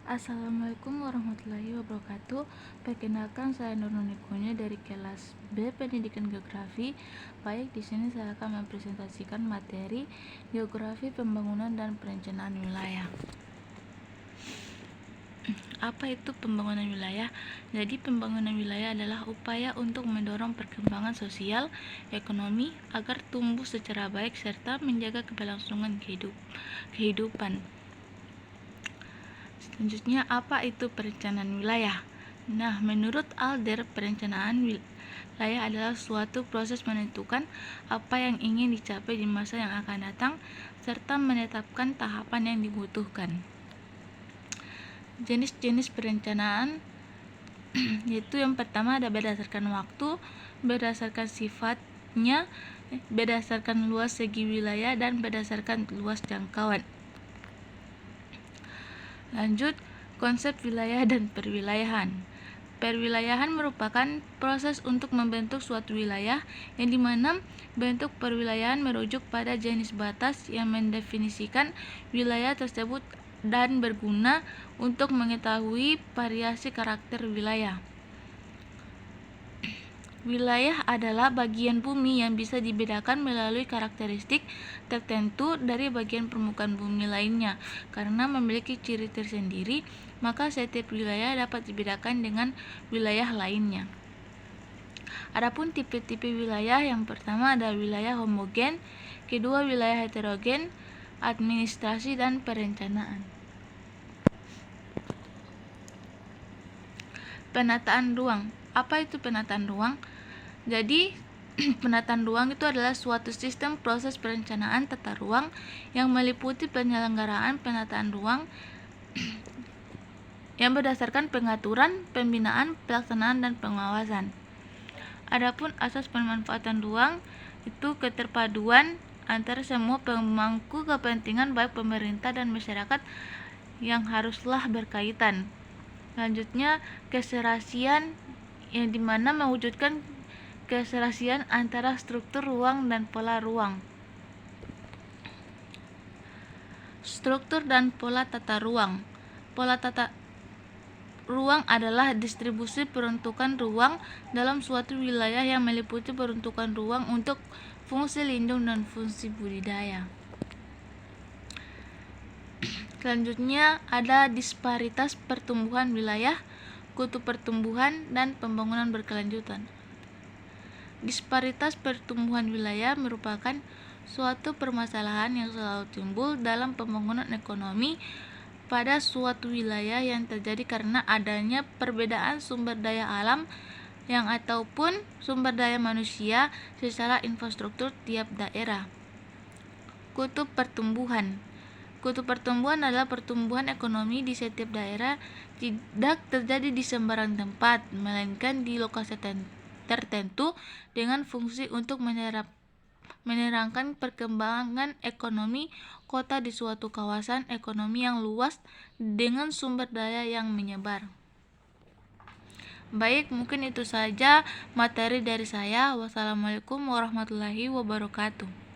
Assalamualaikum warahmatullahi wabarakatuh. Perkenalkan, saya Nurul Nikonya dari kelas B Pendidikan Geografi. Baik, di sini saya akan mempresentasikan materi Geografi Pembangunan dan Perencanaan Wilayah. Apa itu pembangunan wilayah? Jadi, pembangunan wilayah adalah upaya untuk mendorong perkembangan sosial, ekonomi agar tumbuh secara baik serta menjaga keberlangsungan kehidupan. Selanjutnya, apa itu perencanaan wilayah? Nah, menurut Alder, perencanaan wilayah adalah suatu proses menentukan apa yang ingin dicapai di masa yang akan datang serta menetapkan tahapan yang dibutuhkan. Jenis-jenis perencanaan yaitu yang pertama ada berdasarkan waktu, berdasarkan sifatnya, berdasarkan luas segi wilayah, dan berdasarkan luas jangkauan. Lanjut, konsep wilayah dan perwilayahan. Perwilayahan merupakan proses untuk membentuk suatu wilayah yang dimana bentuk perwilayahan merujuk pada jenis batas yang mendefinisikan wilayah tersebut dan berguna untuk mengetahui variasi karakter wilayah. Wilayah adalah bagian bumi yang bisa dibedakan melalui karakteristik tertentu dari bagian permukaan bumi lainnya. Karena memiliki ciri tersendiri, maka setiap wilayah dapat dibedakan dengan wilayah lainnya. Adapun tipe-tipe wilayah, yang pertama ada wilayah homogen, kedua wilayah heterogen, administrasi dan perencanaan. Penataan ruang. Apa itu penataan ruang? Jadi, penataan ruang itu adalah suatu sistem proses perencanaan tata ruang yang meliputi penyelenggaraan penataan ruang yang berdasarkan pengaturan, pembinaan, pelaksanaan, dan pengawasan. Adapun asas pemanfaatan ruang itu keterpaduan antara semua pemangku kepentingan baik pemerintah dan masyarakat yang haruslah berkaitan. Selanjutnya, keserasian, yang dimana mewujudkan keserasian antara struktur ruang dan pola ruang. Struktur dan pola tata ruang. Pola tata ruang adalah distribusi peruntukan ruang dalam suatu wilayah yang meliputi peruntukan ruang untuk fungsi lindung dan fungsi budidaya. Selanjutnya ada disparitas pertumbuhan wilayah, kutub pertumbuhan, dan pembangunan berkelanjutan. Disparitas pertumbuhan wilayah merupakan suatu permasalahan yang selalu timbul dalam pembangunan ekonomi pada suatu wilayah yang terjadi karena adanya perbedaan sumber daya alam yang ataupun sumber daya manusia secara infrastruktur tiap daerah. Kutub pertumbuhan. Kutub pertumbuhan adalah pertumbuhan ekonomi di setiap daerah tidak terjadi di sembarang tempat, melainkan di lokasi tertentu dengan fungsi untuk menerangkan perkembangan ekonomi kota di suatu kawasan ekonomi yang luas dengan sumber daya yang menyebar. Baik, mungkin itu saja materi dari saya. Wassalamualaikum warahmatullahi wabarakatuh.